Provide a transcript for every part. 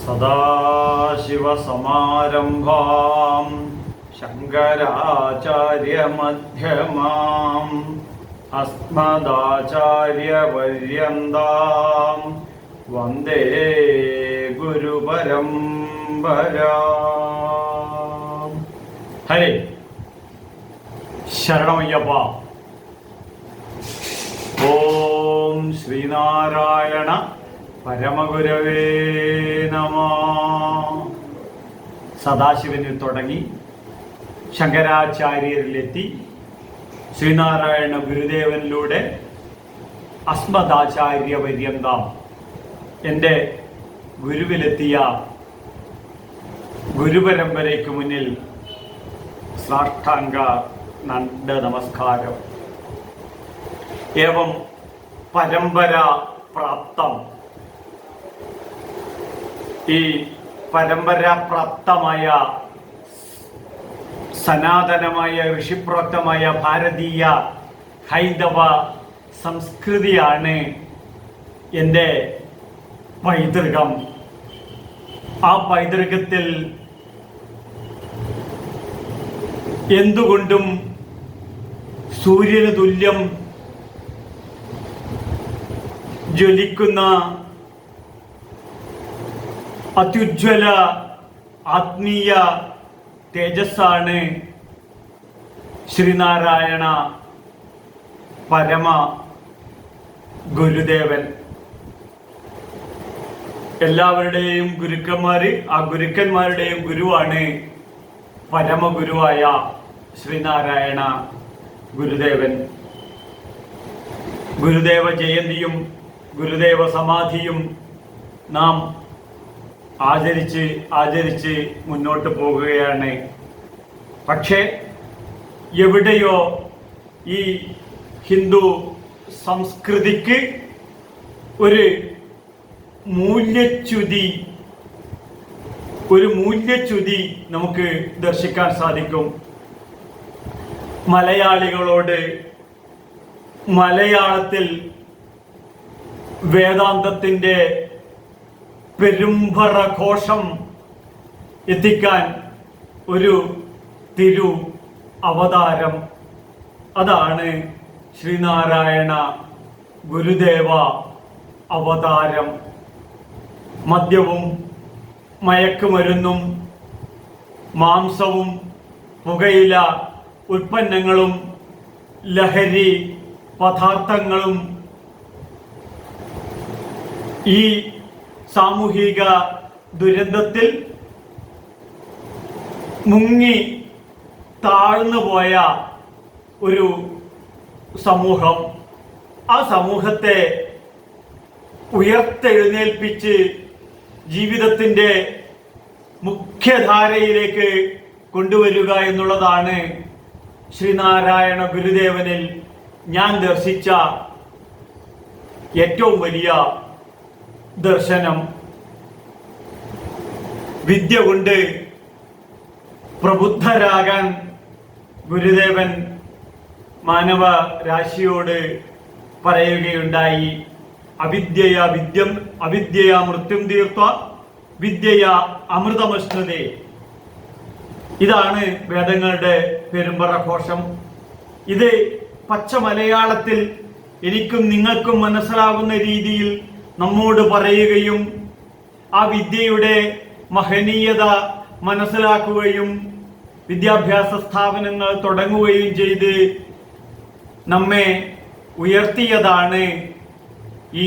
സദാശിവസമാരംഭാം ശങ്കരാചാര്യമധ്യമാം അസ്മദാചാര്യപര്യന്താം വന്ദേ ഗുരുപരമ്പരാം. ഹരേ ശരണമയ്യപ്പ. ഓം ശ്രീനാരായണ പരമഗുരവേ നമഃ. സദാശിവനിൽ തുടങ്ങി ശങ്കരാചാര്യരിലെത്തി ശ്രീനാരായണ ഗുരുദേവനിലൂടെ അസ്മദാചാര്യ പര്യന്തം എൻ്റെ ഗുരുവിലെത്തിയ ഗുരുപരമ്പരയ്ക്ക് മുന്നിൽ സാഷ്ടാംഗ നമസ്കാരം. ഏവം പരമ്പര പ്രാപ്തം. ഈ പരമ്പരാപ്രാപ്തമായ സനാതനമായ ഋഷിപ്രോക്തമായ ഭാരതീയ ഹൈന്ദവ സംസ്കൃതിയാണ് എൻ്റെ പൈതൃകം. ആ പൈതൃകത്തിൽ എന്തുകൊണ്ടും സൂര്യന് തുല്യം ജ്വലിക്കുന്ന അത്യുജ്വല ആത്മീയ തേജസ്സാണ് ശ്രീനാരായണ പരമ ഗുരുദേവൻ. എല്ലാവരുടെയും ഗുരുക്കന്മാര്, ആ ഗുരുക്കന്മാരുടെയും ഗുരുവാണ് പരമഗുരുവായ ശ്രീനാരായണ ഗുരുദേവൻ. ഗുരുദേവ ജയന്തിയും ഗുരുദേവ സമാധിയും നാം ആചരിച്ച് മുന്നോട്ട് പോകുകയാണ്. പക്ഷേ എവിടെയോ ഈ ഹിന്ദു സംസ്കൃതിക്ക് ഒരു മൂല്യച്യുതി നമുക്ക് ദർശിക്കാൻ സാധിക്കും. മലയാളികളോട് മലയാളത്തിൽ വേദാന്തത്തിൻ്റെ പെരുമ്പറ ഘോഷം എത്തിക്കാൻ ഒരു തിരു അവതാരം, അതാണ് ശ്രീനാരായണ ഗുരുദേവ അവതാരം. മദ്യവും മയക്കുമരുന്നും മാംസവും പുകയില ഉൽപ്പന്നങ്ങളും ലഹരി പദാർത്ഥങ്ങളും ഈ സാമൂഹിക ദുരന്തത്തിൽ മുങ്ങി താഴ്ന്നു പോയ ഒരു സമൂഹം. ആ സമൂഹത്തെ ഉയർത്തെഴുന്നേൽപ്പിച്ച് ജീവിതത്തിൻ്റെ മുഖ്യധാരയിലേക്ക് കൊണ്ടുവരിക എന്നുള്ളതാണ് ശ്രീനാരായണ ഗുരുദേവനിൽ ഞാൻ ദർശിച്ച ഏറ്റവും വലിയ ദർശനം. വിദ്യ കൊണ്ട് പ്രബുദ്ധരാകാൻ ഗുരുദേവൻ മാനവ രാശിയോട് പറയുകയുണ്ടായി. അവിദ്യയാ മൃത്യും തീർത്ത വിദ്യയാ അമൃതമശ്നുതേ. ഇതാണ് വേദങ്ങളുടെ പെരുമ്പറ ഘോഷം. ഇത് പച്ച മലയാളത്തിൽ എനിക്കും നിങ്ങൾക്കും മനസ്സിലാകുന്ന രീതിയിൽ നമ്മോട് പറയുകയും ആ വിദ്യയുടെ മഹനീയത മനസ്സിലാക്കുകയും വിദ്യാഭ്യാസ സ്ഥാപനങ്ങൾ തുടങ്ങുകയും ചെയ്ത് നമ്മെ ഉയർത്തിയതാണ് ഈ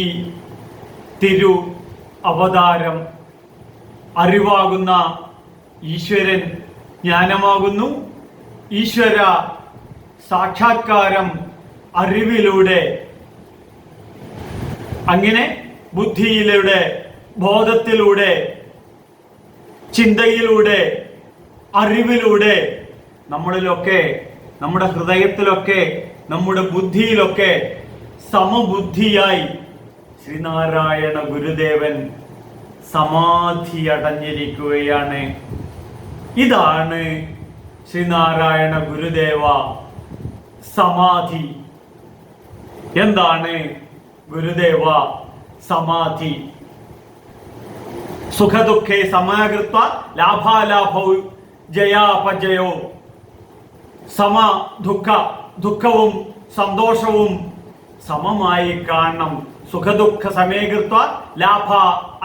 തിരു അവതാരം. അറിവാകുന്ന ഈശ്വരൻ ജ്ഞാനമാകുന്നു. ഈശ്വര സാക്ഷാത്കാരം അറിവിലൂടെ, അങ്ങനെ ബുദ്ധിയിലൂടെ, ബോധത്തിലൂടെ, ചിന്തയിലൂടെ, അറിവിലൂടെ നമ്മളിലൊക്കെ, നമ്മുടെ ഹൃദയത്തിലൊക്കെ, നമ്മുടെ ബുദ്ധിയിലൊക്കെ സമബുദ്ധിയായി ശ്രീനാരായണ ഗുരുദേവൻ സമാധി അടഞ്ഞിരിക്കുകയാണ്. ഇതാണ് ശ്രീനാരായണ ഗുരുദേവ സമാധി. എന്താണ് ഗുരുദേവ സമാധി? സുഖദുഃഖേ സമാകൃത്വ ലാഭാലാഭൗ ജയാപജയോ. ദുഃഖവും സന്തോഷവും സമമായി കാണണം. സുഖദുഃഖ സമീകൃത്വ ലാഭ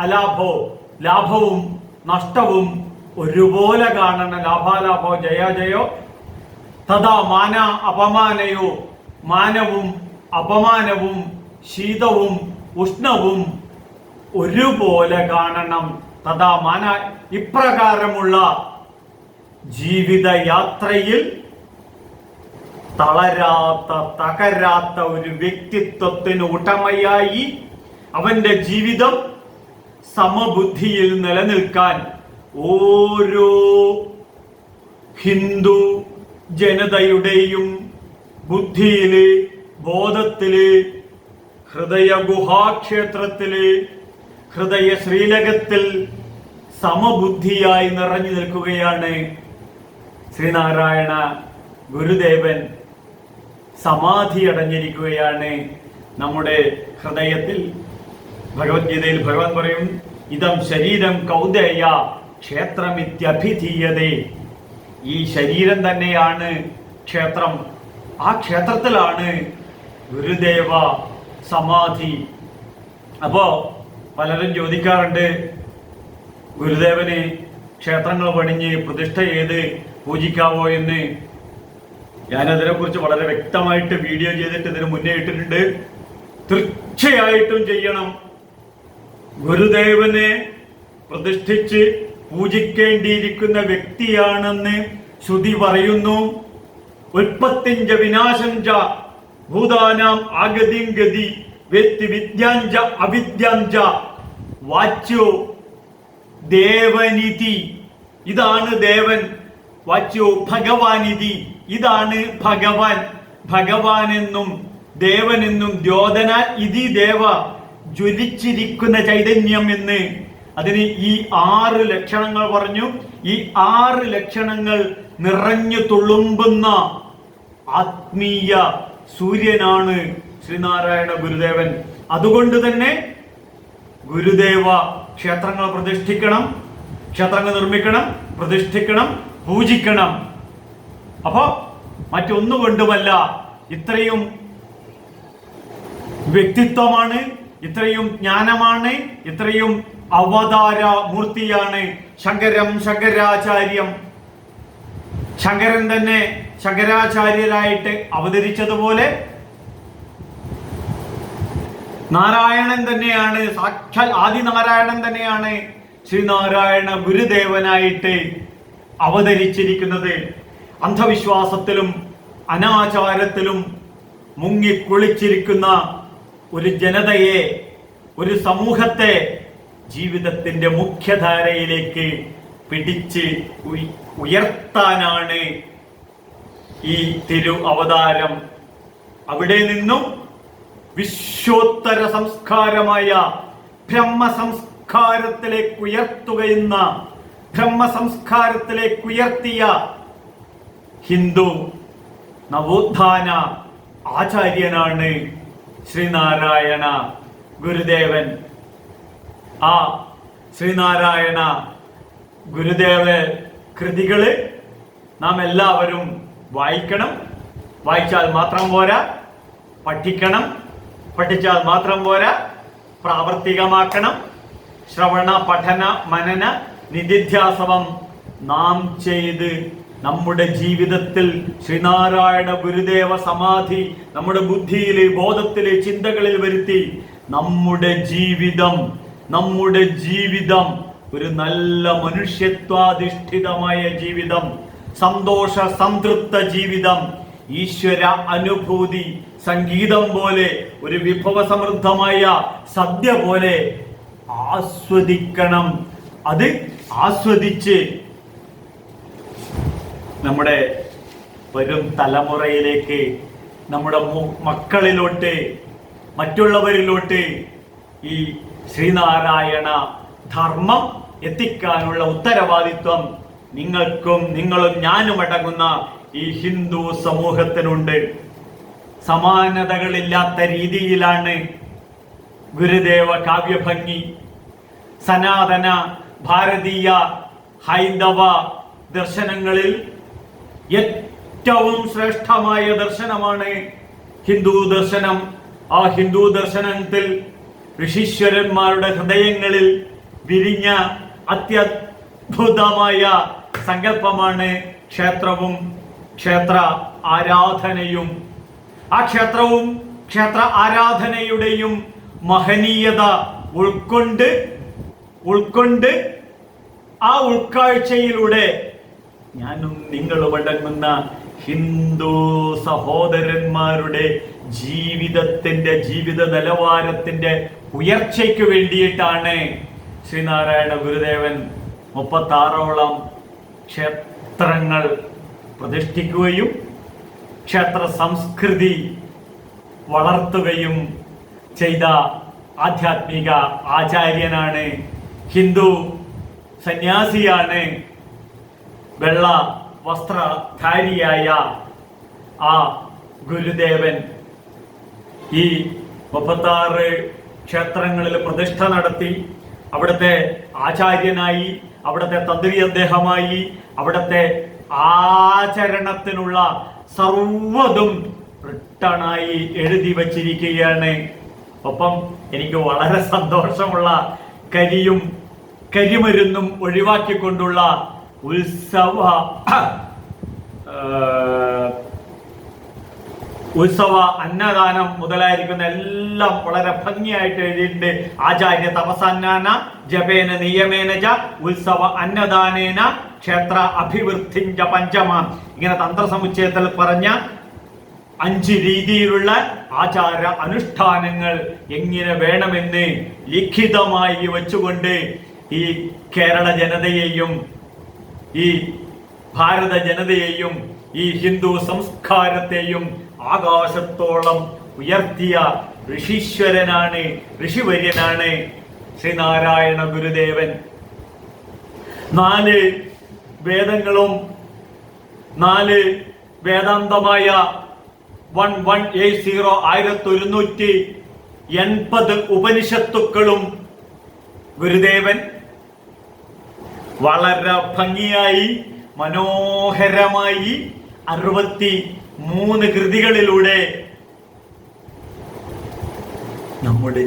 അലാഭോ, ലാഭവും നഷ്ടവും ഒരുപോലെ കാണണം. ലാഭാലാഭോ ജയാജയോ. തഥാ മാന അപമാനയോ, മാനവും അപമാനവും ശീതവും ഉഷ്ണവും ഒരുപോലെ കാണണം. തഥാ മാന. ഇപ്രകാരമുള്ള ജീവിതയാത്രയിൽ തകരാത്ത ഒരു വ്യക്തിത്വത്തിന് ഉടമയായി അവന്റെ ജീവിതം സമബുദ്ധിയിൽ നിലനിൽക്കാൻ ഓരോ ഹിന്ദു ജനതയുടെയും ബുദ്ധിയില്, ബോധത്തില്, ഹൃദയ ഗുഹാക്ഷേത്രത്തില്, ഹൃദയ ശ്രീലകത്തിൽ സമബുദ്ധിയായി നിറഞ്ഞു നിൽക്കുകയാണ് ശ്രീനാരായണ ഗുരുദേവൻ. സമാധി അടഞ്ഞിരിക്കുകയാണ് നമ്മുടെ ഹൃദയത്തിൽ. ഭഗവത്ഗീതയിൽ ഭഗവാൻ പറയും, ഇതം ശരീരം കൗന്ദേയ ക്ഷേത്രമിത്യഭിധീയതേ. ഈ ശരീരം തന്നെയാണ് ക്ഷേത്രം. ആ ക്ഷേത്രത്തിലാണ് ഗുരുദേവ സമാധി. അപ്പോ പലരും ചോദിക്കാറുണ്ട്, ഗുരുദേവന് ക്ഷേത്രങ്ങൾ പണിഞ്ഞ് പ്രതിഷ്ഠ ചെയ്ത് പൂജിക്കാവോ എന്ന്. ഞാനതിനെ കുറിച്ച് വളരെ വ്യക്തമായിട്ട് വീഡിയോ ചെയ്തിട്ട് ഇതിന് മുന്നേ ഇട്ടിട്ടുണ്ട്. തീർച്ചയായിട്ടും ചെയ്യണം. ഗുരുദേവനെ പ്രതിഷ്ഠിച്ച് പൂജിക്കേണ്ടിയിരിക്കുന്ന വ്യക്തിയാണെന്ന് ശ്രുതി പറയുന്നു. ഉൽപ്പത്തിഞ്ച വിനാശഞ്ച ഭൂതാനാം ആഗതിം ഗതി വ്യക്തി വിദ്യാഞ്ച അവിദ്യാഞ്ച വാച്യോ ദേവനിധി. ഇതാണ് ദേവൻ. വാച്യോ ഭഗവാനിധി. ഇതാണ് ഭഗവാൻ. ഭഗവാനെന്നും ദേവനെന്നും ദ്യോതനാൽ ഇതി ദേവ, ജ്വലിച്ചിരിക്കുന്ന ചൈതന്യം എന്ന്. അതിന് ഈ 6 ലക്ഷണങ്ങൾ പറഞ്ഞു. ഈ 6 ലക്ഷണങ്ങൾ നിറഞ്ഞു തുളുമ്പുന്ന ആത്മീയ സൂര്യനാണ് ശ്രീനാരായണ ഗുരുദേവൻ. അതുകൊണ്ട് തന്നെ ഗുരുദേവ ക്ഷേത്രങ്ങൾ പ്രതിഷ്ഠിക്കണം, ക്ഷേത്രങ്ങൾ നിർമ്മിക്കണം, പ്രതിഷ്ഠിക്കണം, പൂജിക്കണം. അപ്പോ മറ്റൊന്നുകൊണ്ടുമല്ല, ഇത്രയും വ്യക്തിത്വമാണ്, ഇത്രയും ജ്ഞാനമാണ്, ഇത്രയും അവതാര മൂർത്തിയാണ് ശങ്കരാചാര്യം. ശങ്കരൻ തന്നെ ശങ്കരാചാര്യരായിട്ട് അവതരിച്ചതുപോലെ നാരായണൻ തന്നെയാണ്, സാക്ഷാൽ ആദിനാരായണൻ തന്നെയാണ് ശ്രീനാരായണ ഗുരുദേവനായിട്ട് അവതരിച്ചിരിക്കുന്നത്. അന്ധവിശ്വാസത്തിലും അനാചാരത്തിലും മുങ്ങിക്കുളിച്ചിരിക്കുന്ന ഒരു ജനതയെ, ഒരു സമൂഹത്തെ ജീവിതത്തിന്റെ മുഖ്യധാരയിലേക്ക് പിടിച്ച് ഉയർത്താനാണ് ഈ തിരു അവതാരം. അവിടെ നിന്നും വിശ്വോത്തര സംസ്കാരമായ ബ്രഹ്മസംസ്കാരത്തിലേക്ക് ഉയർത്തിയ ഹിന്ദു നവോത്ഥാന ആചാര്യനാണ് ശ്രീനാരായണ ഗുരുദേവൻ. ആ ശ്രീനാരായണ ഗുരുദേവ കൃതികള് നാം എല്ലാവരും വായിക്കണം. വായിച്ചാൽ മാത്രം പോരാ, പഠിക്കണം. പഠിച്ചാൽ മാത്രം പോരാ, പ്രാവർത്തികമാക്കണം. ശ്രവണ പഠന മനന നിധിധ്യാസവം നാം ചെയ്ത് നമ്മുടെ ജീവിതത്തിൽ ശ്രീനാരായണ ഗുരുദേവ സമാധി നമ്മുടെ ബുദ്ധിയിലെ, ബോധത്തിലെ, ചിന്തകളിൽ വരുത്തി നമ്മുടെ ജീവിതം ഒരു നല്ല മനുഷ്യത്വാധിഷ്ഠിതമായ ജീവിതം, സന്തോഷ സംതൃപ്ത ജീവിതം, ഈശ്വര അനുഭൂതി, സംഗീതം പോലെ ഒരു വിഭവ സമൃദ്ധമായ സദ്യ പോലെ ആസ്വദിക്കണം. അത് ആസ്വദിച്ച് നമ്മുടെ വരും തലമുറയിലേക്ക്, നമ്മുടെ മക്കളിലോട്ട്, മറ്റുള്ളവരിലോട്ട് ഈ ശ്രീനാരായണ ധർമ്മം എത്തിക്കാനുള്ള ഉത്തരവാദിത്വം നിങ്ങളും ഞാനും അടങ്ങുന്ന ഈ ഹിന്ദു സമൂഹത്തിനുണ്ട്. സമാനതകളില്ലാത്ത രീതിയിലാണ് ഗുരുദേവ കാവ്യഭംഗി, സനാതന ഭാരതീയ ഹൈന്ദവ ദർശനങ്ങളിൽ ഏറ്റവും ശ്രേഷ്ഠമായ ദർശനമാണ് ഹിന്ദു ദർശനം. ആ ഹിന്ദു ദർശനത്തിൽ ഋഷീശ്വരന്മാരുടെ ഹൃദയങ്ങളിൽ വിരിഞ്ഞ അത്യദ്ഭുതമായ സങ്കല്പമാണ് ക്ഷേത്രവും ക്ഷേത്ര ആരാധനയും. ആ ക്ഷേത്രവും ക്ഷേത്ര ആരാധനയുടെയും മഹനീയത ഉൾക്കൊണ്ട് ആ ഉൾക്കാഴ്ചയിലൂടെ ഞാനും നിങ്ങളും അടങ്ങുന്ന ഹിന്ദു സഹോദരന്മാരുടെ ജീവിത നിലവാരത്തിന്റെ ഉയർച്ചയ്ക്ക് വേണ്ടിയിട്ടാണ് ശ്രീനാരായണ ഗുരുദേവൻ 36ഓളം ക്ഷേത്രങ്ങൾ പ്രതിഷ്ഠിക്കുകയും ക്ഷേത്ര സംസ്കൃതി വളർത്തുകയും ചെയ്ത ആധ്യാത്മിക ആചാര്യനാണ്. ഹിന്ദു സന്യാസിയാണ്. വെള്ള വസ്ത്രധാരിയായ ആ ഗുരുദേവൻ ഈ 36 ക്ഷേത്രങ്ങളിൽ പ്രതിഷ്ഠ നടത്തി. അവിടുത്തെ ആചാര്യനായി, അവിടുത്തെ തന്ത്രി അദ്ദേഹമായി, അവിടുത്തെ ആചരണത്തിനുള്ള സർവ്വതും റിട്ടണായി എഴുതി വച്ചിരിക്കുകയാണ്. ഒപ്പം എനിക്ക് വളരെ സന്തോഷമുള്ള കരിമരുന്നും ഒഴിവാക്കിക്കൊണ്ടുള്ള ഉത്സവ അന്നദാനം മുതലായിരിക്കുന്ന എല്ലാം വളരെ ഭംഗിയായിട്ട് എഴുതിയിട്ടുണ്ട്. ആചാര്യ തപസന്നാന ജപേന നിയമേന ച ഉത്സവ അന്നദാനേന ക്ഷേത്ര അഭിവൃദ്ധിഞ്ച പഞ്ചമാം. ഇങ്ങനെ തന്ത്രസമുച്ചയത്തിൽ പറഞ്ഞ 5 രീതിയിലുള്ള ആചാര അനുഷ്ഠാനങ്ങൾ എങ്ങനെ വേണമെന്ന് ലിഖിതമായി വെച്ചുകൊണ്ട് ഈ കേരള ജനതയെയും ഈ ഭാരത ജനതയെയും ഈ ഹിന്ദു സംസ്കാരത്തെയും ആകാശത്തോളം ഉയർത്തിയ ഋഷിവര്യനാണ് ശ്രീനാരായണ ഗുരുദേവൻ. 4 വേദങ്ങളും 4 വേദാന്തമായ 1180 ഉപനിഷത്തുക്കളും ഗുരുദേവൻ വളരെ ഭംഗിയായി മനോഹരമായി 63 കൃതികളിലൂടെ നമ്മുടെ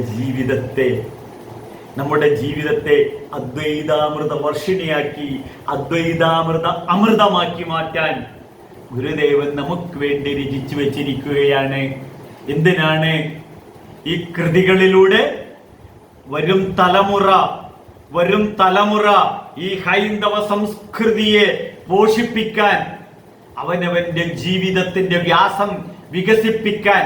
ജീവിതത്തെ അദ്വൈതാമൃത വർഷിണിയാക്കി, അമൃതമാക്കി മാറ്റാൻ ഗുരുദേവൻ നമുക്ക് വേണ്ടി രചിച്ചു വെച്ചിരിക്കുകയാണ്. എന്തിനാണ്? ഈ കൃതികളിലൂടെ വരും തലമുറ ഈ ഹൈന്ദവ സംസ്കൃതിയെ പോഷിപ്പിക്കാൻ, അവനവന്റെ ജീവിതത്തിന്റെ വ്യാസം വികസിപ്പിക്കാൻ,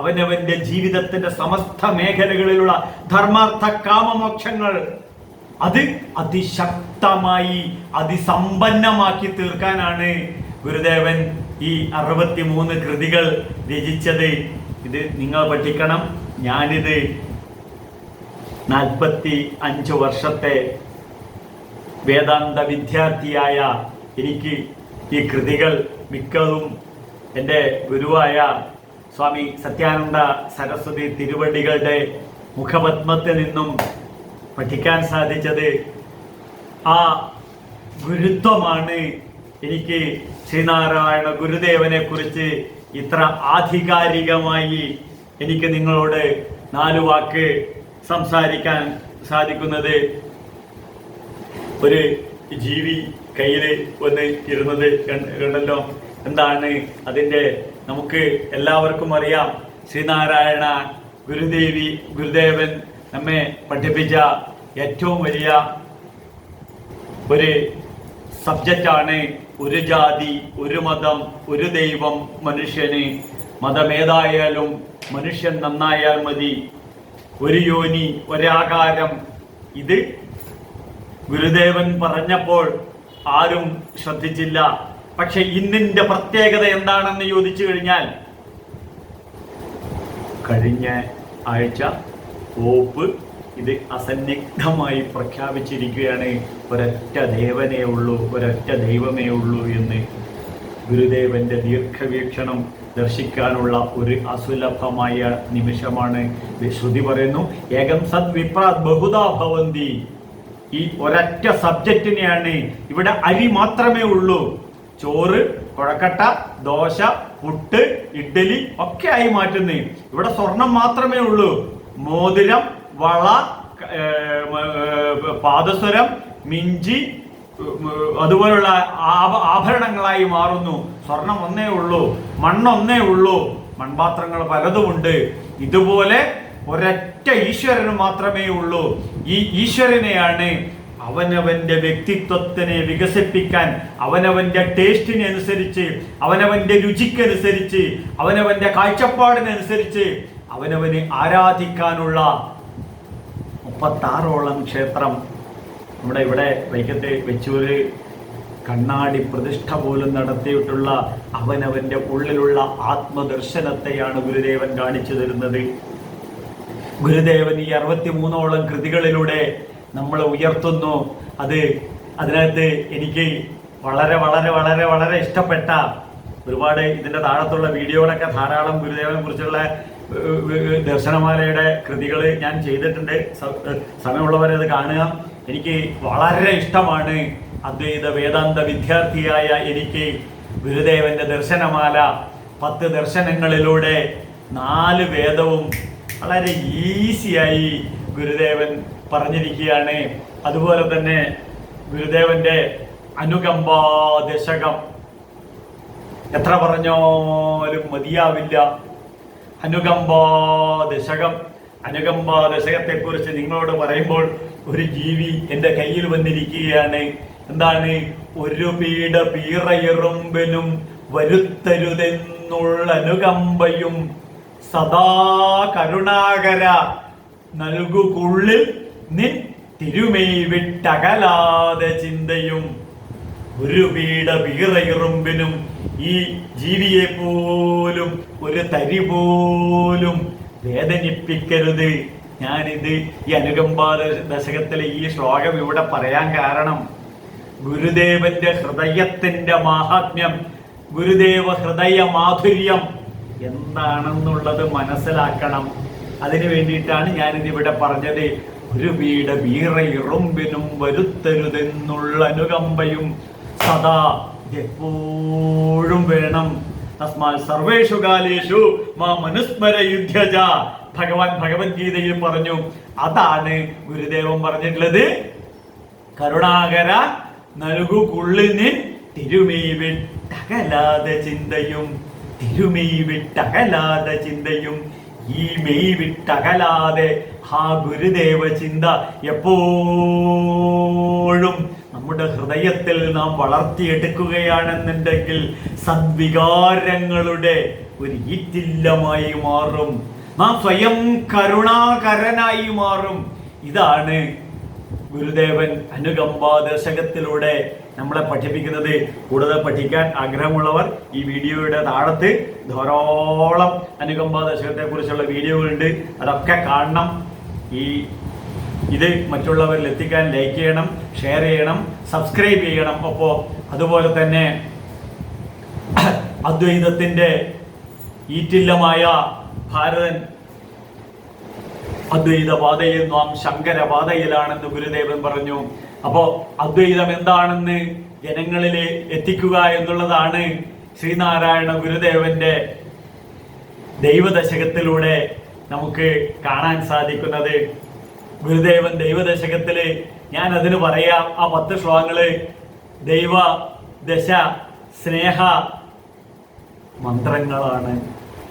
അവനവന്റെ ജീവിതത്തിന്റെ സമസ്ത മേഖലകളിലുള്ള ധർമാർത്ഥ കാമമോക്ഷങ്ങൾ അത് അതിശക്തമായി അതിസമ്പന്നമാക്കി തീർക്കാനാണ് ഗുരുദേവൻ ഈ 63 കൃതികൾ രചിച്ചത്. ഇത് നിങ്ങൾ പഠിക്കണം. ഞാനിത് 45 വർഷത്തെ വേദാന്ത വിദ്യാർത്ഥിയായ എനിക്ക് ഈ കൃതികൾ മിക്കതും എൻ്റെ ഗുരുവായ സ്വാമി സത്യാനന്ദ സരസ്വതി തിരുവടികളുടെ മുഖപത്മത്തിൽ നിന്നും പഠിക്കാൻ സാധിച്ചത്. ആ ഗുരുത്വമാണ് എനിക്ക് ശ്രീനാരായണ ഗുരുദേവനെ കുറിച്ച് ഇത്ര ആധികാരികമായി എനിക്ക് നിങ്ങളോട് 4 വാക്ക് സംസാരിക്കാൻ സാധിക്കുന്നത്. ഒരു ജീവി കയ്യിൽ വന്ന് ഇരുന്നത് കണ്ടല്ലോ. എന്താണ് അതിൻ്റെ? നമുക്ക് എല്ലാവർക്കും അറിയാം. ശ്രീനാരായണ ഗുരുദേവൻ നമ്മെ പഠിപ്പിച്ച ഏറ്റവും വലിയ ഒരു സബ്ജക്റ്റാണ് ഒരു ജാതി, ഒരു മതം, ഒരു ദൈവം, മനുഷ്യന്. മതമേതായാലും മനുഷ്യൻ നന്നായാൽ മതി. ഒരു യോനി, ഒരാകാരം. ഇത് ഗുരുദേവൻ പറഞ്ഞപ്പോൾ ആരും ശ്രദ്ധിച്ചില്ല. പക്ഷെ ഇന്നിന്റെ പ്രത്യേകത എന്താണെന്ന് ചോദിച്ചു കഴിഞ്ഞാൽ, കഴിഞ്ഞ ആഴ്ച പോപ്പ് ഇത് അസന്നിഗ്ധമായി പ്രഖ്യാപിച്ചിരിക്കുകയാണ്. ഒരൊറ്റ ദൈവമേ ഉള്ളൂ എന്ന്. ഗുരുദേവന്റെ ദീർഘവീക്ഷണം ദർശിക്കാനുള്ള ഒരു അസുലഭമായ നിമിഷമാണ്. ശ്രുതി പറയുന്നു, ഏകം സത് വിപ്രാത് ബഹുധാ ഭവന്തി. ഈ ഒരൊറ്റ സബ്ജക്റ്റിനെയാണ്. ഇവിടെ അരി മാത്രമേ ഉള്ളൂ. ചോറ്, കുഴക്കട്ട, ദോശ, പുട്ട്, ഇഡ്ഡലി ഒക്കെ ആയി മാറ്റുന്നു. ഇവിടെ സ്വർണം മാത്രമേ ഉള്ളൂ. മോതിരം, വള, പാദസ്വരം, മിഞ്ചി, അതുപോലുള്ള ആഭരണങ്ങളായി മാറുന്നു. സ്വർണം ഒന്നേ ഉള്ളൂ, മണ്ണൊന്നേ ഉള്ളൂ, മൺപാത്രങ്ങൾ പലതുമുണ്ട്. ഇതുപോലെ ഒരൊറ്റ ഈശ്വരന് മാത്രമേ ഉള്ളൂ. ഈ ഈശ്വരനെയാണ് അവനവന്റെ വ്യക്തിത്വത്തിനെ വികസിപ്പിക്കാൻ, അവനവന്റെ ടേസ്റ്റിനനുസരിച്ച്, അവനവന്റെ രുചിക്കനുസരിച്ച്, അവനവന്റെ കാഴ്ചപ്പാടിനനുസരിച്ച് അവനവന് ആരാധിക്കാനുള്ള 36ഓളം ക്ഷേത്രം നമ്മുടെ ഇവിടെ വൈക്കത്ത് വെച്ചൂര് കണ്ണാടി പ്രതിഷ്ഠ പോലും നടത്തിയിട്ടുള്ള അവനവന്റെ ഉള്ളിലുള്ള ആത്മദർശനത്തെയാണ് ഗുരുദേവൻ കാണിച്ചു തരുന്നത്. ഗുരുദേവൻ ഈ 63ഓളം കൃതികളിലൂടെ നമ്മളെ ഉയർത്തുന്നു. അതിനകത്ത് എനിക്ക് വളരെ വളരെ വളരെ വളരെ ഇഷ്ടപ്പെട്ട ഒരുപാട് ഇതിന്റെ താഴത്തുള്ള വീഡിയോകളൊക്കെ ധാരാളം ഗുരുദേവനെ കുറിച്ചുള്ള ദർശനമാലയുടെ കൃതികൾ ഞാൻ ചെയ്തിട്ടുണ്ട്. സമയമുള്ളവരത് കാണുക. എനിക്ക് വളരെ ഇഷ്ടമാണ്. അദ്വൈത വേദാന്ത വിദ്യാർത്ഥിയായ എനിക്ക് ഗുരുദേവന്റെ ദർശനമാല 10 ദർശനങ്ങളിലൂടെ 4 വേദവും വളരെ ഈസിയായി ഗുരുദേവൻ പറഞ്ഞിരിക്കുകയാണ്. അതുപോലെ തന്നെ ഗുരുദേവന്റെ അനുകമ്പാ ദശകം എത്ര പറഞ്ഞാലും മതിയാവില്ല. അനുകമ്പാ ദശകത്തെ കുറിച്ച് നിങ്ങളോട് പറയുമ്പോൾ ഒരു ജീവി എൻ്റെ കയ്യിൽ വന്നിരിക്കുകയാണ്. എന്താണ്? ഒരു പീഡ പീറയെറുമ്പിനും വരുത്തരുതെന്നുള്ള അനുകമ്പയും സദാ കരുണാകര നൽകുകുള്ളിൽ നിൻ തിരുമൈ വിട്ടകലാതെ ചിന്തയും. ഒരു പീഡ പീറയെറുമ്പിനും ഈ ജീവിയെ പോലും ഒരു തരി പോലും വേദനിപ്പിക്കരുത്. ഞാനിത് ഈ അനുകമ്പാ ദശകത്തിലെ ഈ ശ്ലോകം ഇവിടെ പറയാൻ കാരണം ഗുരുദേവന്റെ ഹൃദയത്തിന്റെ മാഹാത്മ്യം, ഗുരുദേവ ഹൃദയ മാധുര്യം എന്താണെന്നുള്ളത് മനസ്സിലാക്കണം. അതിനു വേണ്ടിയിട്ടാണ് ഞാനിതിവിടെ പറഞ്ഞത്. ഒരു പീഡ വീറയിറുമ്പിനും വരുത്തരുതെന്നുള്ള അനുകമ്പയും സദാ എപ്പോഴും വേണം. തസ്മാൽ സർവേഷു കാലേഷു മാ മനുസ്മര യുദ്ധ്യജ. ഭഗവത്ഗീതയിൽ പറഞ്ഞു. അതാണ് ഗുരുദേവൻ പറഞ്ഞിട്ടുള്ളത്. കരുണാകര നൽകുകുള്ളിന് തിരുമൈ വിട്ടകലാതെ ചിന്തയും, തിരുമൈ വിട്ടകലാതെ ചിന്തയും. ഈ മെയ് വിട്ടകലാതെ ആ ഗുരുദേവ ചിന്ത എപ്പോഴും നമ്മുടെ ഹൃദയത്തിൽ നാം വളർത്തിയെടുക്കുകയാണെന്നുണ്ടെങ്കിൽ സദ്വികാരങ്ങളുടെ ഒരു ഈറ്റില്ലമായി മാറും. നാം സ്വയം കരുണാകരനായി മാറും. ഇതാണ് ഗുരുദേവൻ അനുകമ്പാ ദശകത്തിലൂടെ നമ്മളെ പഠിപ്പിക്കുന്നത്. കൂടുതൽ പഠിക്കാൻ ആഗ്രഹമുള്ളവർ ഈ വീഡിയോയുടെ താഴത്ത് ധാരാളം അനുകമ്പാ ദശകത്തെ കുറിച്ചുള്ള വീഡിയോകളുണ്ട്. അതൊക്കെ കാണണം. ഇത് മറ്റുള്ളവരിൽ എത്തിക്കാൻ ലൈക്ക് ചെയ്യണം, ഷെയർ ചെയ്യണം, സബ്സ്ക്രൈബ് ചെയ്യണം. അപ്പോൾ അതുപോലെ തന്നെ അദ്വൈതത്തിന്റെ ഈറ്റില്ലമായ ഭാരതൻ അദ്വൈതപാതയിൽ നാം ശങ്കരപാതയിലാണെന്ന് ഗുരുദേവൻ പറഞ്ഞു. അപ്പോ അദ്വൈതം എന്താണെന്ന് ജനങ്ങളിലെ എത്തിക്കുക എന്നുള്ളതാണ് ശ്രീനാരായണ ഗുരുദേവന്റെ ദൈവദശകത്തിലൂടെ നമുക്ക് കാണാൻ സാധിക്കുന്നത്. ഗുരുദേവൻ ദൈവദശകത്തില് ഞാൻ അതിന് പറയാം, ആ 10 ശ്ലോകങ്ങള് ദൈവ ദശ സ്നേഹ മന്ത്രങ്ങളാണ്.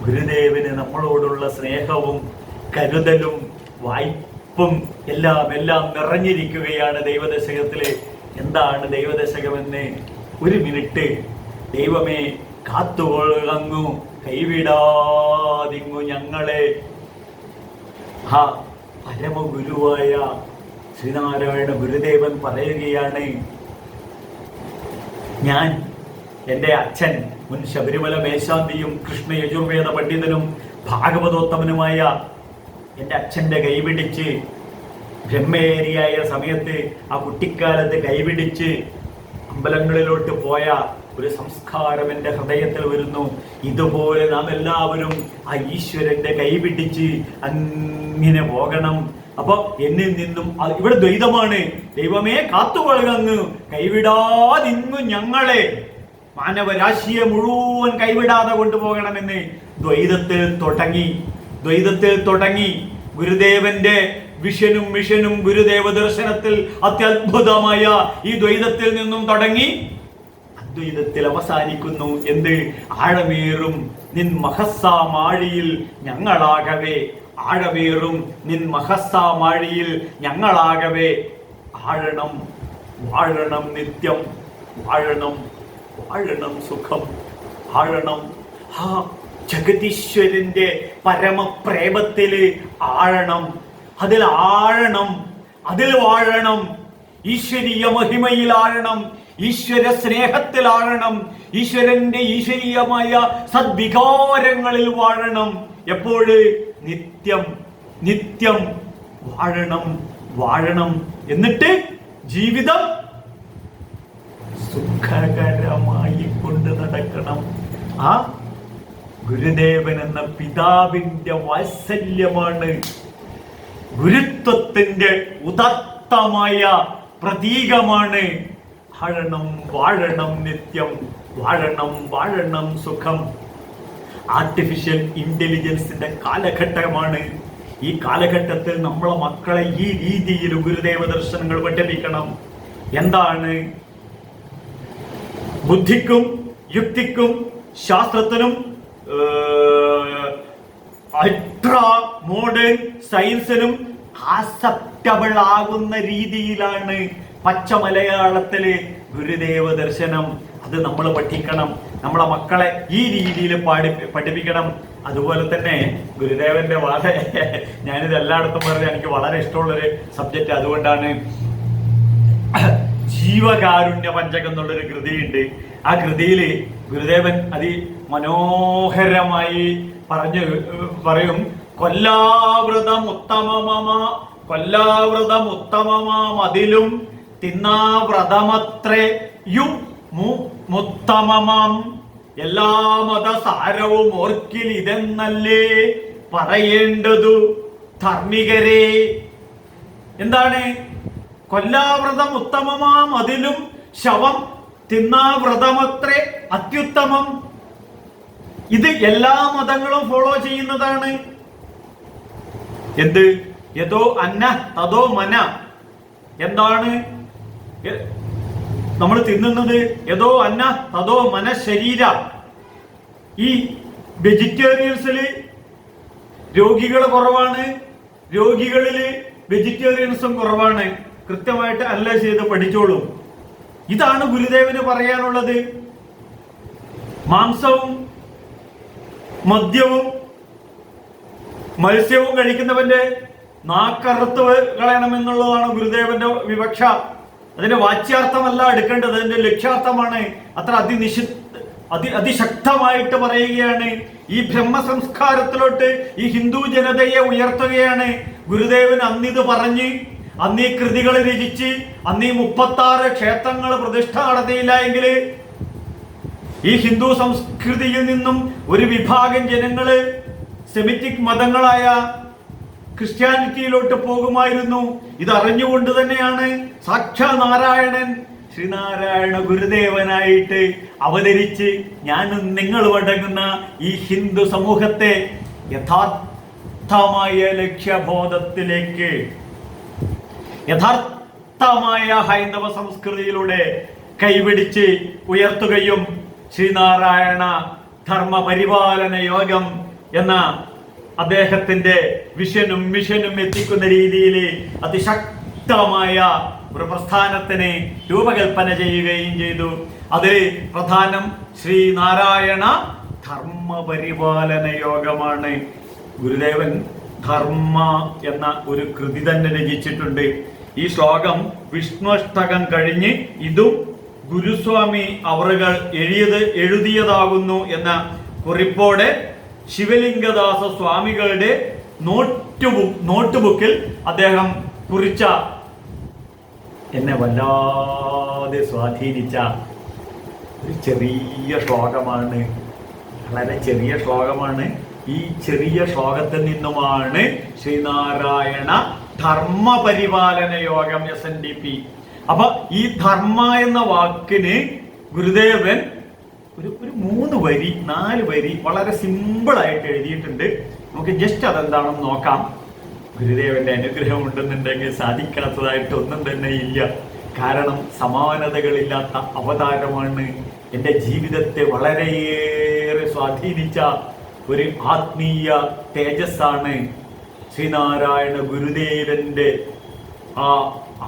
ഗുരുദേവന് നമ്മളോടുള്ള സ്നേഹവും കരുതലും വായ്പും എല്ലാം നിറഞ്ഞിരിക്കുകയാണ് ദൈവദശകത്തില്. എന്താണ് ദൈവദശകമെന്ന്? 1 മിനിറ്റ്. ദൈവമേ കാത്തുകൊള്ളങ്ങു കൈവിടാതിങ്ങു ഞങ്ങളെ. ആ പരമഗുരുവായ ശ്രീനാരായണ ഗുരുദേവൻ പറയുകയാണ്, ഞാൻ എൻ്റെ അച്ഛൻ മുൻ ശബരിമല മേശാന്തിയും കൃഷ്ണ യജുർവേദ പണ്ഡിതനും ഭാഗവതോത്തമനുമായ എൻ്റെ അച്ഛൻ്റെ കൈപിടിച്ച് ബ്രഹ്മേരിയായ സമയത്ത് ആ കുട്ടിക്കാലത്ത് കൈപിടിച്ച് അമ്പലങ്ങളിലോട്ട് പോയ ഒരു സംസ്കാരം എൻ്റെ ഹൃദയത്തിൽ വരുന്നു. ഇതുപോലെ നാം എല്ലാവരും ആ ഈശ്വരന്റെ കൈപിടിച്ച് അങ്ങനെ പോകണം. അപ്പൊ എന്നിൽ നിന്നും ഇവിടെ ദ്വൈതമാണ്. ദൈവമേ കാത്തുകൊള്ളുകങ്ങ് കൈവിടാതിങ്ങു ഞങ്ങളെ, മാനവരാശിയെ മുഴുവൻ കൈവിടാതെ കൊണ്ടുപോകണമെന്ന് ദ്വൈതത്തിൽ തുടങ്ങി. ഗുരുദേവന്റെ വിഷനും മിഷനും ഗുരുദേവ ദർശനത്തിൽ അത്യത്ഭുതമായ ഈ ദ്വൈതത്തിൽ നിന്നും തുടങ്ങി അദ്വൈതത്തിൽ അവസാനിക്കുന്നു. എന്ത്? ആഴമേറും നിൻ മഹസ്സാമാഴിയിൽ ഞങ്ങളാകവേ, ആഴമേറും നിൻ മഹസ്സാമാഴിയിൽ ഞങ്ങളാകവേ, ആഴണം വാഴണം നിത്യം, വാഴണം സുഖം, ആഴണം ജഗതീശ്വരന്റെ പരമപ്രേമത്തില് ആഴണം, അതിൽ വാഴണം, ഈശ്വരീയ മഹിമയിൽ ആഴണം, ഈശ്വര സ്നേഹത്തിൽ ആഴണം, ഈശ്വരന്റെ ഈശ്വരീയമായ സദ്വികാരങ്ങളിൽ വാഴണം. എപ്പോഴ്? നിത്യം വാഴണം. എന്നിട്ട് ജീവിതം സുഖകരമായി കൊണ്ട് നടക്കണം. ആ ഗുരുദേവൻ എന്ന പിതാവിന്റെ വാത്സല്യമാണ് ഗുരുത്വത്തിന്റെ ഉദാത്തമായ പ്രതീകമാണ്. വാഴണം നിത്യം, വാഴണം സുഖം. ആർട്ടിഫിഷ്യൽ ഇന്റലിജൻസിന്റെ കാലഘട്ടമാണ്. ഈ കാലഘട്ടത്തിൽ നമ്മളെ മക്കളെ ഈ രീതിയിൽ ഗുരുദേവ ദർശനങ്ങൾ പഠിപ്പിക്കണം. എന്താണ്? ബുദ്ധിക്കും യുക്തിക്കും ശാസ്ത്രത്തിനും അൾട്രാ മോഡേൺ സയൻസിനും ആക്സെപ്റ്റബിൾ ആകുന്ന രീതിയിലാണ് പച്ച മലയാളത്തില് ഗുരുദേവ ദർശനം. അത് നമ്മൾ പഠിക്കണം, നമ്മളെ മക്കളെ ഈ രീതിയിൽ പഠിപ്പിക്കണം. അതുപോലെ തന്നെ ഗുരുദേവന്റെ ഞാനിത് എല്ലായിടത്തും പറഞ്ഞാൽ എനിക്ക് വളരെ ഇഷ്ടമുള്ളൊരു സബ്ജക്റ്റ്. അതുകൊണ്ടാണ് ജീവകാരുണ്യ പഞ്ചകം എന്നുള്ളൊരു കൃതിയുണ്ട്. ആ കൃതിയിൽ ഗുരുദേവൻ മനോഹരമായി പറയും, കൊല്ലാവൃതം ഉത്തമമാം അതിലും തിന്നാവ്രതമത്രയും മുത്തമമാം, എല്ലാ മതസാരവും ഓർക്കിൽ ഇതെന്നല്ലേ പറയേണ്ടതു ധാർമ്മികരെ. എന്താണ്? കൊല്ലാവ്രതം ഉത്തമമാം അതിലും ശവം തിന്നാവ്രതമത്രേ അത്യുത്തമം. ഇത് എല്ലാ മതങ്ങളും ഫോളോ ചെയ്യുന്നതാണ്. എന്ത്? യഥോ അന്ന തഥോ മന. എന്താണ് നമ്മൾ തിന്നുന്നത്? യഥോ അന്ന തഥോ മന ശരീര. ഈ വെജിറ്റേറിയൻസില് രോഗികൾ കുറവാണ്, രോഗികളില് വെജിറ്റേറിയൻസും കുറവാണ്. കൃത്യമായിട്ട് അനലൈസ് ചെയ്ത് പഠിച്ചോളൂ. ഇതാണ് ഗുരുദേവന് പറയാനുള്ളത്. മാംസവും മദ്യവും മത്സ്യവും കഴിക്കുന്നവന്റെ നാക്കറുത്ത് കളയണമെന്നുള്ളതാണ് ഗുരുദേവന്റെ വിവക്ഷ. അതിന്റെ വാച്യാർത്ഥമല്ല എടുക്കേണ്ടത്, അതിന്റെ ലക്ഷ്യാർത്ഥമാണ്. അത്ര അതിശക്തമായിട്ട് പറയുകയാണ്. ഈ ബ്രഹ്മസംസ്കാരത്തിലോട്ട് ഈ ഹിന്ദു ജനതയെ ഉയർത്തുകയാണ് ഗുരുദേവൻ. അന്നിത് പറഞ്ഞ്, അന്നീ കൃതികൾ രചിച്ച്, അന്നീ 36 ക്ഷേത്രങ്ങൾ പ്രതിഷ്ഠ നടത്തിയില്ല എങ്കിൽ ഈ ഹിന്ദു സംസ്കൃതിയിൽ നിന്നും ഒരു വിഭാഗം ജനങ്ങള് സെമിറ്റിക് മതങ്ങളായ ക്രിസ്ത്യാനിറ്റിയിലോട്ട് പോകുമായിരുന്നു. ഇതറിഞ്ഞുകൊണ്ട് തന്നെയാണ് സാക്ഷാൽ നാരായണൻ ശ്രീനാരായണ ഗുരുദേവനായിട്ട് അവതരിച്ച് ഞാനും നിങ്ങളും അടങ്ങുന്ന ഈ ഹിന്ദു സമൂഹത്തെ യഥാർത്ഥമായ ലക്ഷ്യബോധത്തിലേക്ക്, യഥാർത്ഥമായ ഹൈന്ദവ സംസ്കൃതിയിലൂടെ കൈപിടിച്ച് ഉയർത്തുകയും ശ്രീനാരായണ ധർമ്മ പരിപാലന യോഗം എന്ന അദ്ദേഹത്തിന്റെ വിഷനും മിഷനും എത്തിക്കുന്ന രീതിയിൽ അതിശക്തമായ ഒരു പ്രസ്ഥാനത്തിന് രൂപകൽപ്പന ചെയ്യുകയും ചെയ്തു. അതിൽ പ്രധാനം ശ്രീനാരായണ ധർമ്മ പരിപാലന യോഗമാണ്. ഗുരുദേവൻ ധർമ്മ എന്ന ഒരു കൃതി തന്നെ രചിച്ചിട്ടുണ്ട്. ഈ ശ്ലോകം വിഷ്ണുഷ്ടകം കഴിഞ്ഞ് ഇതും ഗുരുസ്വാമി അവറുകൾ എഴുതിയതാകുന്നു എന്ന കുറിപ്പോടെ ശിവലിംഗദാസ സ്വാമികളുടെ നോട്ട്ബുക്കിൽ അദ്ദേഹം കുറിച്ച, എന്നെ വല്ലാതെ സ്വാധീനിച്ച ഒരു ചെറിയ ശ്ലോകമാണ്. വളരെ ചെറിയ ശ്ലോകമാണ്. ഈ ചെറിയ ശ്ലോകത്തിൽ നിന്നുമാണ് ശ്രീനാരായണ ധർമ്മപരിപാലന യോഗം SNDP. അപ്പൊ ഈ ധർമ്മ എന്ന വാക്കിന് ഗുരുദേവൻ ഒരു 3 വരി 4 വരി വളരെ സിമ്പിൾ ആയിട്ട് എഴുതിയിട്ടുണ്ട്. നമുക്ക് ജസ്റ്റ് അതെന്താണെന്ന് നോക്കാം. ഗുരുദേവന്റെ അനുഗ്രഹം ഉണ്ടെന്നുണ്ടെങ്കിൽ സാധിക്കാത്തതായിട്ട് ഒന്നും തന്നെ ഇല്ല. കാരണം സമാനതകളില്ലാത്ത അവതാരമാണ്. എൻ്റെ ജീവിതത്തെ വളരെയേറെ സ്വാധീനിച്ച ഒരു ആത്മീയ തേജസ്സാണ് ശ്രീനാരായണ ഗുരുദേവന്റെ ആ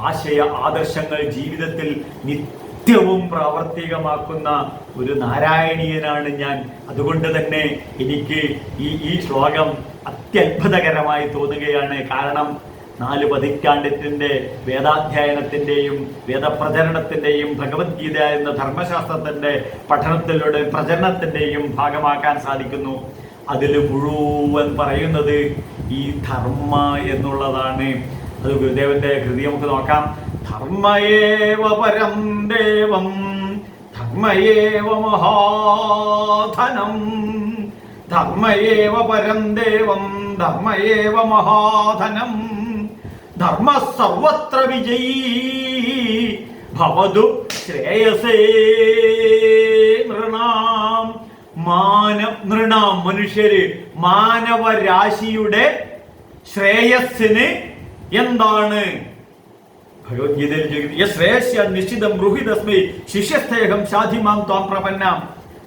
ആശയ ആദർശങ്ങൾ ജീവിതത്തിൽ നിത്യവും പ്രാവർത്തികമാക്കുന്ന ഒരു നാരായണീയനാണ് ഞാൻ. അതുകൊണ്ട് തന്നെ എനിക്ക് ഈ ശ്ലോകം അത്യത്ഭുതകരമായി തോന്നുകയാണ്. കാരണം 4 പതിറ്റാണ്ടിന്റെ വേദാധ്യയനത്തിന്റെയും വേദപ്രചരണത്തിന്റെയും ഭഗവത്ഗീത എന്ന ധർമ്മശാസ്ത്രത്തിന്റെ പഠനത്തിലൂടെ പ്രചരണത്തിന്റെയും ഭാഗമാക്കാൻ സാധിക്കുന്നു. അതിൽ മുഴുവൻ പറയുന്നത് ഈ ധർമ്മ എന്നുള്ളതാണ്. അത് ഗുരുദേവന്റെ കൃതി നമുക്ക് നോക്കാം. ധർമ്മയേവ പരം ദേവം ധർമ്മയേവ മഹാധനം ധർമ്മയേവ പരം ദേവം ധർമ്മയേവ മഹാധനം ധർമ്മ സർവത്ര വിജയീ ഭവതു ശ്രേയസേ നൃണാം. നൃണാം മനുഷ്യര് മാനവരാശിയുടെ ശ്രേയസ്സിന് എന്താണ് ഭഗവത്ഗീതയിൽ ശ്രേയസ്യ നിശ്ചിതം ബ്രൂഹിതസ്മൈ ശിഷ്യസ്തേഹം ശാധിമാം ത്വാം പ്രപന്നാം.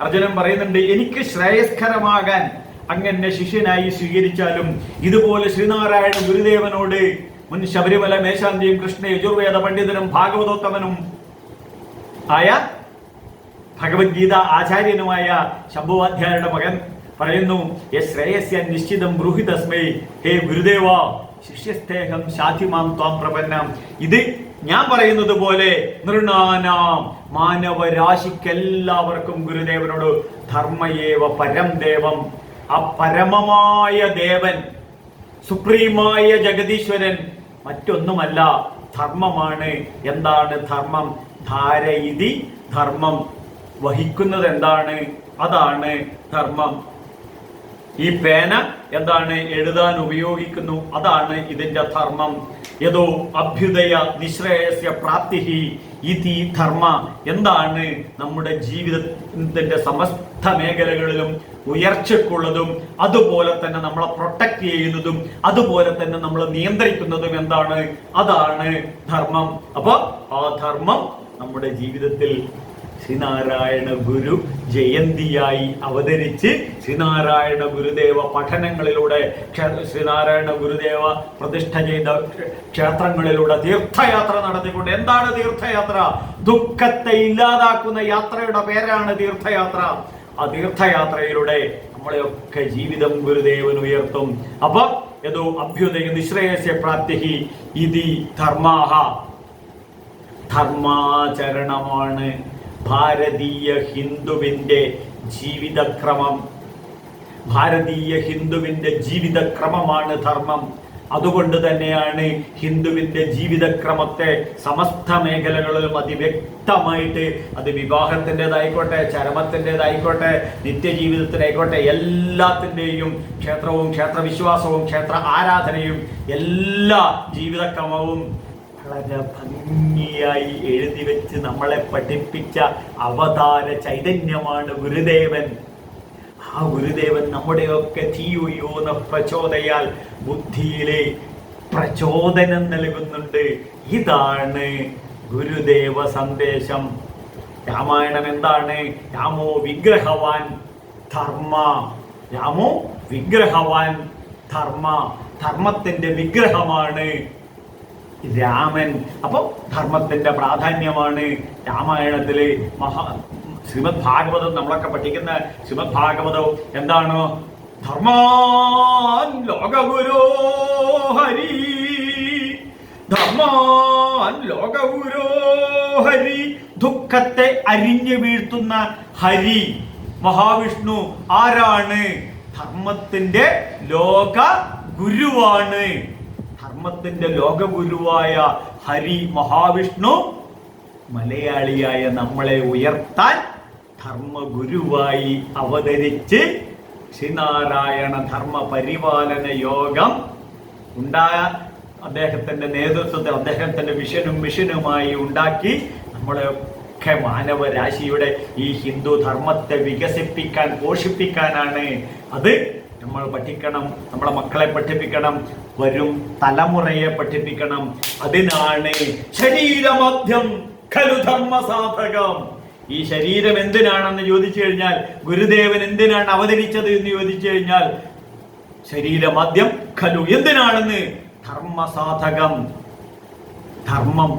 അർജുനൻ പറയുന്നുണ്ട്, എനിക്ക് ശ്രേയസ്കരമാകാൻ അങ്ങനെ ശിഷ്യനായി സ്വീകരിച്ചാലും ഇതുപോലെ ശ്രീനാരായണ ഗുരുദേവനോട് മുൻ ശബരിമല മേശാന്തിയും കൃഷ്ണ യജുർവേദ പണ്ഡിതനും ഭാഗവതോത്തമനും ആയ ഭഗവത്ഗീത ആചാര്യനുമായ ശംഭുവാധ്യായരുടെ മകൻ പറയുന്നു, ശ്രേയസ്യ നിശ്ചിതം ബ്രൂഹിതസ്മൈ. ഹേ ഗുരുദേവ, ശിഷ്യസ്തേഹം ശാധിമാം ത്വാം പ്രപന്നാം. ഇത് ഞാൻ പറയുന്നത് പോലെ നൃണാനാം മാനവരാശിക്കെല്ലാവർക്കും ഗുരുദേവനോട് ധർമ്മയേവ പരം ദേവം, ആ പരമമായ ദേവൻ, സുപ്രീമായ ജഗദീശ്വരൻ മറ്റൊന്നുമല്ല, ധർമ്മമാണ്. എന്താണ് ധർമ്മം? ധാരയിതി ധർമ്മം. വഹിക്കുന്നത് എന്താണ്? അതാണ് ധർമ്മം. ഈ പേന എന്താണ്? എഴുതാൻ ഉപയോഗിക്കുന്നു, അതാണ് ഇതിന്റെ ധർമ്മം. യതോ അഭ്യുദയ നിശ്രേയസ്യ പ്രാപ്തിഹി ഇതി ധർമ്മ. എന്താണ്? നമ്മുടെ ജീവിതത്തിന്റെ സമസ്ത മേഖലകളിലും ഉയർച്ചക്കുള്ളതും അതുപോലെ തന്നെ നമ്മളെ പ്രൊട്ടക്ട് ചെയ്യുന്നതും അതുപോലെ തന്നെ നമ്മളെ നിയന്ത്രിക്കുന്നതും എന്താണ്? അതാണ് ധർമ്മം. അപ്പൊ ആ ധർമ്മം നമ്മുടെ ജീവിതത്തിൽ ശ്രീനാരായണ ഗുരു ജയന്തിയായി അവതരിച്ച് ശ്രീനാരായണ ഗുരുദേവ പഠനങ്ങളിലൂടെ ശ്രീനാരായണ ഗുരുദേവ പ്രതിഷ്ഠ ചെയ്ത ക്ഷേത്രങ്ങളിലൂടെ തീർത്ഥയാത്ര നടത്തിക്കൊണ്ട്. എന്താണ് തീർത്ഥയാത്ര? ദുഃഖത്തെ ഇല്ലാതാക്കുന്ന യാത്രയുടെ പേരാണ് തീർത്ഥയാത്ര. ആ തീർത്ഥയാത്രയിലൂടെ നമ്മളെയൊക്കെ ജീവിതം ഗുരുദേവൻ ഉയർത്തും. അപ്പൊ ഏതോ അഭ്യുദയ നിശ്രേയസ്യ പ്രാപ്തിഹി ഇതി ധർമാഹ. ധർമാചരണമാണ് ഭാരതീയ ഹിന്ദുവിന്റെ ജീവിതക്രമം. ഭാരതീയ ഹിന്ദുവിന്റെ ജീവിതക്രമമാണ് ധർമ്മം. അതുകൊണ്ട് തന്നെയാണ് ഹിന്ദുവിന്റെ ജീവിതക്രമത്തെ സമസ്ത മേഖലകളിലും അതിവ്യക്തമായിട്ട്, അത് വിവാഹത്തിൻ്റെതായിക്കോട്ടെ, ചരമത്തിൻ്റെതായിക്കോട്ടെ, നിത്യജീവിതത്തിനായിക്കോട്ടെ, എല്ലാത്തിൻ്റെയും ക്ഷേത്രവും ക്ഷേത്രവിശ്വാസവും ക്ഷേത്ര ആരാധനയും എല്ലാ ജീവിതക്രമവും വളരെ ഭംഗിയായി എഴുതി വെച്ച് നമ്മളെ പഠിപ്പിച്ച അവതാര ചൈതന്യമാണ് ഗുരുദേവൻ. ആ ഗുരുദേവൻ നമ്മുടെയൊക്കെ ധീയോന പ്രചോദയാൽ ബുദ്ധിയിലെ പ്രചോദനം നൽകുന്നുണ്ട്. ഇതാണ് ഗുരുദേവ സന്ദേശം. രാമായണം എന്താണ്? രാമോ വിഗ്രഹവാൻ ധർമ്മ. രാമോ വിഗ്രഹവാൻ ധർമ്മ. ധർമ്മത്തിന്റെ വിഗ്രഹമാണ് രാമൻ. അപ്പൊ ധർമ്മത്തിന്റെ പ്രാധാന്യമാണ് രാമായണത്തില്. ശ്രീമദ് ഭാഗവതം നമ്മളൊക്കെ പഠിക്കുന്ന ശ്രീമദ് ഭാഗവതം എന്താണ്? ധർമാൻ ലോകഗുരോ ഹരി, ധർമാൻ ലോകഗുരോ ഹരി. ദുഃഖത്തെ അരിഞ്ഞു വീഴ്ത്തുന്ന ഹരി മഹാവിഷ്ണു ആരാണ്? ധർമ്മത്തിന്റെ ലോക ഗുരുവാണ്. ധർമ്മത്തിന്റെ ലോകഗുരുവായ ഹരി മഹാവിഷ്ണു മലയാളിയായ നമ്മളെ ഉയർത്താൻ ധർമ്മഗുരുവായി അവതരിച്ച് ശ്രീനാരായണ ധർമ്മ പരിപാലന യോഗം അദ്ദേഹത്തിന്റെ നേതൃത്വത്തിൽ അദ്ദേഹത്തിന്റെ വിഷനും മിഷനുമായി ഉണ്ടാക്കി നമ്മളെയൊക്കെ മാനവരാശിയുടെ ഈ ഹിന്ദു ധർമ്മത്തെ വികസിപ്പിക്കാൻ പോഷിപ്പിക്കാനാണ്. അത് നമ്മൾ പഠിക്കണം, നമ്മളെ മക്കളെ പഠിപ്പിക്കണം, വരും തലമുറയെ പഠിപ്പിക്കണം. അതിനാണ് ശരീരമധ്യം ഖലു ധർമ്മ സാധകം. ഈ ശരീരം എന്തിനാണെന്ന് ചോദിച്ചു കഴിഞ്ഞാൽ, ഗുരുദേവൻ എന്തിനാണ് അവതരിച്ചത് എന്ന് ചോദിച്ചു കഴിഞ്ഞാൽ, ശരീരമധ്യം ഖലു എന്തിനാണെന്ന്, ധർമ്മസാധകം. ധർമ്മം,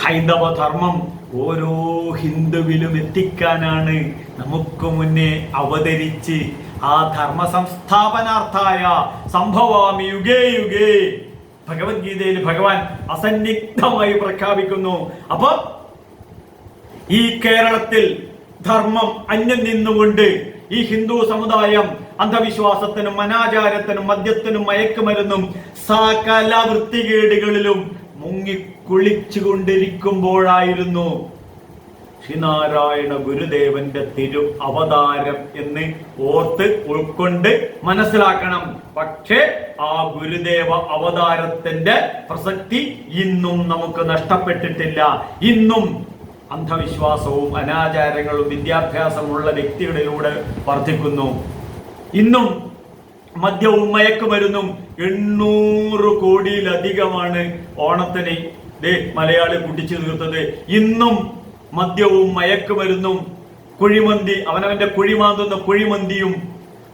ഹൈന്ദവ ധർമ്മം ഓരോ ഹിന്ദുവിലും എത്തിക്കാനാണ് നമുക്ക് മുന്നേ അവതരിച്ച് ആ ധർമ്മ സംസ്ഥാപനാർത്ഥായ സംഭവാമി യുഗേ യുഗേ ഭഗവത്ഗീതയിൽ ഭഗവാൻ അസന്നിഗ്ധമായി പ്രഖ്യാപിക്കുന്നു. അപ്പൊ ഈ കേരളത്തിൽ ധർമ്മം അന്യം നിന്നുകൊണ്ട് ഈ ഹിന്ദു സമുദായം അന്ധവിശ്വാസത്തിനും അനാചാരത്തിനും മദ്യത്തിനും മയക്കുമരുന്നും സകല വൃത്തികേടുകളിലും മുങ്ങിക്കുളിച്ചുകൊണ്ടിരിക്കുമ്പോഴായിരുന്നു ശ്രീനാരായണ ഗുരുദേവന്റെ തിരു അവതാരം എന്ന് ഓർത്ത് ഉൾക്കൊണ്ട് മനസ്സിലാക്കണം. പക്ഷേ ആ ഗുരുദേവ അവതാരത്തിന്റെ പ്രസക്തി ഇന്നും നമുക്ക് നഷ്ടപ്പെട്ടിട്ടില്ല. ഇന്നും അന്ധവിശ്വാസവും അനാചാരങ്ങളും വിദ്യാഭ്യാസമുള്ള വ്യക്തികളിലൂടെ വർദ്ധിക്കുന്നു. ഇന്നും മദ്യവും മയക്കുമരുന്നും 800 കോടിയിലധികമാണ് ഓണത്തിന് മലയാളി കുടിച്ചു തീർത്തത്. ഇന്നും മദ്യവും മയക്കുമരുന്നും കുഴിമന്തി, അവനവന്റെ കുഴിമാന്തുന്ന കുഴിമന്തിയും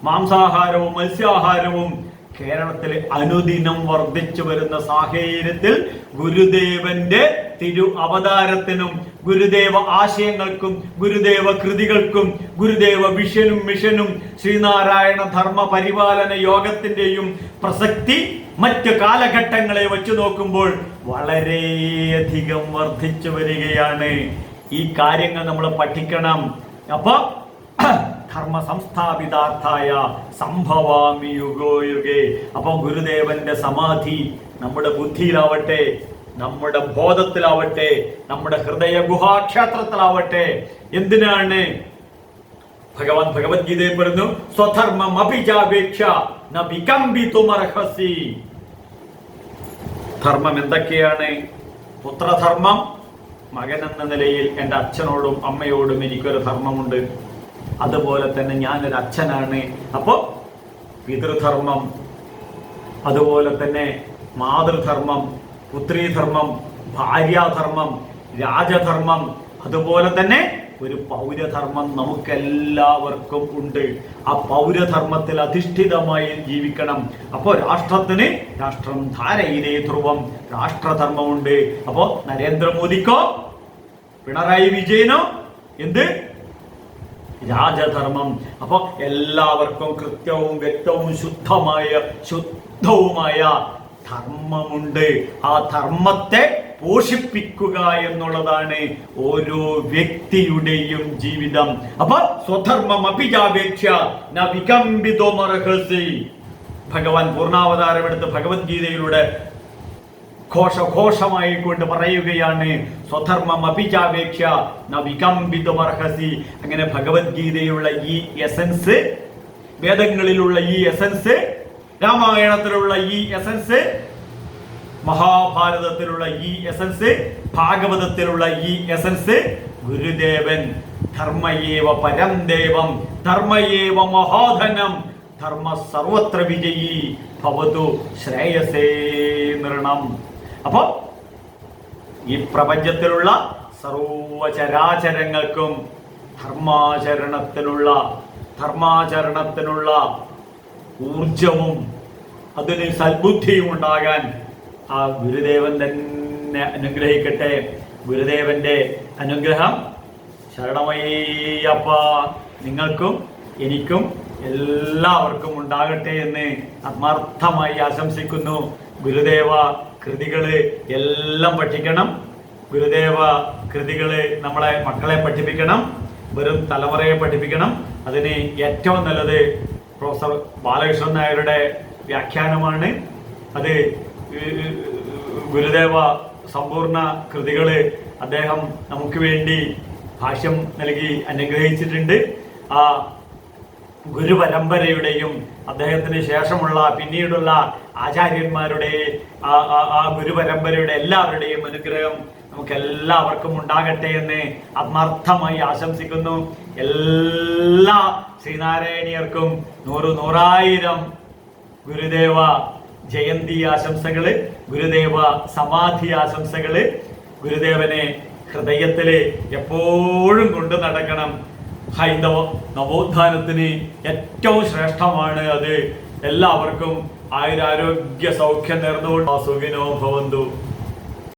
മാംസാഹാരവും മത്സ്യാഹാരവും കേരളത്തിൽ അനുദിനം വർദ്ധിച്ചു വരുന്ന സാഹചര്യത്തിൽ ഗുരുദേവന്റെ തിരു അവതാരത്തിനും ഗുരുദേവ ആശയങ്ങൾക്കും ഗുരുദേവ കൃതികൾക്കും ഗുരുദേവ വിഷനും മിഷനും ശ്രീനാരായണ ധർമ്മ പരിപാലന യോഗത്തിന്റെയും പ്രസക്തി മറ്റ് കാലഘട്ടങ്ങളെ വെച്ച് നോക്കുമ്പോൾ വളരെയധികം വർദ്ധിച്ചു വരികയാണ്. ഈ കാര്യങ്ങൾ നമ്മൾ പഠിക്കണം. അപ്പൊ ധർമ്മ സംസ്ഥാപിതാർത്ഥായ സംഭവാമി യുഗോ യുഗേ. അപ്പൊ ഗുരുദേവന്റെ സമാധി നമ്മുടെ ബുദ്ധിയിലാവട്ടെ, നമ്മുടെ ബോധത്തിലാവട്ടെ, നമ്മുടെ ഹൃദയ ഗുഹാക്ഷേത്രത്തിലാവട്ടെ. എന്തിനാണ് ഭഗവാൻ ഭഗവത്ഗീതയിൽ പറഞ്ഞു, സ്വധർമ്മം അഭിജാപേക്ഷ ന വികമ്പിതുമർഹസി. ധർമ്മം എന്തൊക്കെയാണ്? പുത്രധർമ്മം, മകൻ എന്ന നിലയിൽ എൻ്റെ അച്ഛനോടും അമ്മയോടും എനിക്കൊരു ധർമ്മമുണ്ട്. അതുപോലെ തന്നെ ഞാനൊരു അച്ഛനാണ്. അപ്പോ പിതൃധർമ്മം, അതുപോലെ തന്നെ മാതൃധർമ്മം, പുത്രീധർമ്മം, ഭാര്യാധർമ്മം, രാജധർമ്മം, അതുപോലെ തന്നെ ഒരു പൗരധർമ്മം നമുക്കെല്ലാവർക്കും ഉണ്ട്. ആ പൗരധർമ്മത്തിൽ അധിഷ്ഠിതമായി ജീവിക്കണം. അപ്പോൾ രാഷ്ട്രത്തിന് രാഷ്ട്രം ധാരയിലേ ധ്രുവം, രാഷ്ട്രധർമ്മമുണ്ട്. അപ്പോ നരേന്ദ്രമോദിക്കോ പിണറായി വിജയനോ എന്ത്? രാജധർമ്മം. അപ്പൊ എല്ലാവർക്കും കൃത്യവും വ്യക്തവും ശുദ്ധവുമായ ധർമ്മമുണ്ട്. ആ ധർമ്മത്തെ പോഷിപ്പിക്കുക എന്നുള്ളതാണ് ഓരോ വ്യക്തിയുടെയും ജീവിതം. അപ്പൊ സ്വധർമ്മം അഭിജാപേക്ഷ ന വികമ്പിതുമർഹസി. ഭഗവാൻ പൂർണ്ണാവതാരമെടുത്ത് ഭഗവത്ഗീതയിലൂടെ ഘോഷമായി കൊണ്ട് പറയുകയാണ്, സ്വധർമ്മം അഭിജാപേക്ഷ ന വികമ്പിതുമർഹസി. അങ്ങനെ ഭഗവത്ഗീതയിലുള്ള ഈ എസൻസ്, വേദങ്ങളിലുള്ള ഈ എസൻസ്, രാമായണത്തിലുള്ള ഈ എസൻസ്, മഹാഭാരതത്തിലുള്ള ഈ എസൻസ്, ഭാഗവതത്തിലുള്ള ഈ എസൻസ്, ഗുരുദേവൻ ധർമ്മയേവ പരം ദേവം ധർമ്മയേവ മഹാധനം ധർമ്മ സർവത്ര വിജയീ ഭവതു ശ്രേയസേ നൃണം. അപ്പോ ഈ പ്രപഞ്ചത്തിലുള്ള സർവചരാചരങ്ങൾക്കും ധർമാചരണത്തിനുള്ള ഊർജവും അതിന് സൽബുദ്ധിയും ഉണ്ടാകാൻ ആ ഗുരുദേവൻ തന്നെ അനുഗ്രഹിക്കട്ടെ. ഗുരുദേവന്റെ അനുഗ്രഹം ശരണമയ്യപ്പ നിങ്ങൾക്കും എനിക്കും എല്ലാവർക്കും ഉണ്ടാകട്ടെ എന്ന് ആത്മാർത്ഥമായി ആശംസിക്കുന്നു. ഗുരുദേവ കൃതികള് എല്ലാം പഠിക്കണം. ഗുരുദേവ കൃതികള് നമ്മളെ മക്കളെ പഠിപ്പിക്കണം, വരും തലമുറയെ പഠിപ്പിക്കണം. അതിന് ഏറ്റവും നല്ലത് പ്രൊഫസർ ബാലകൃഷ്ണൻ നായരുടെ വ്യാഖ്യാനമാണ്. അത് ഗുരുദേവ സമ്പൂർണ്ണ കൃതികള് അദ്ദേഹം നമുക്ക് വേണ്ടി ഭാഷ്യം നൽകി അനുഗ്രഹിച്ചിട്ടുണ്ട്. ആ ഗുരുപരമ്പരയുടെയും അദ്ദേഹത്തിന് ശേഷമുള്ള പിന്നീടുള്ള ആചാര്യന്മാരുടെ ആ ഗുരുപരമ്പരയുടെ എല്ലാവരുടെയും അനുഗ്രഹം നമുക്ക് എല്ലാവർക്കും ഉണ്ടാകട്ടെ എന്ന് ആത്മാർത്ഥമായി ആശംസിക്കുന്നു. എല്ലാ ശ്രീനാരായണീയർക്കും നൂറായിരം ഗുരുദേവ ജയന്തി ആശംസകള്, ഗുരുദേവ സമാധി ആശംസകള്. ഗുരുദേവനെ ഹൃദയത്തില് എപ്പോഴും കൊണ്ടു നടക്കണം. ഹൈന്ദവ നവോത്ഥാനത്തിന് ഏറ്റവും ശ്രേഷ്ഠമാണ് അത്. എല്ലാവർക്കും ആയുരാരോഗ്യ സൗഖ്യം നേർന്നുകൊണ്ട് സുഖിനോ ഭവന്തു.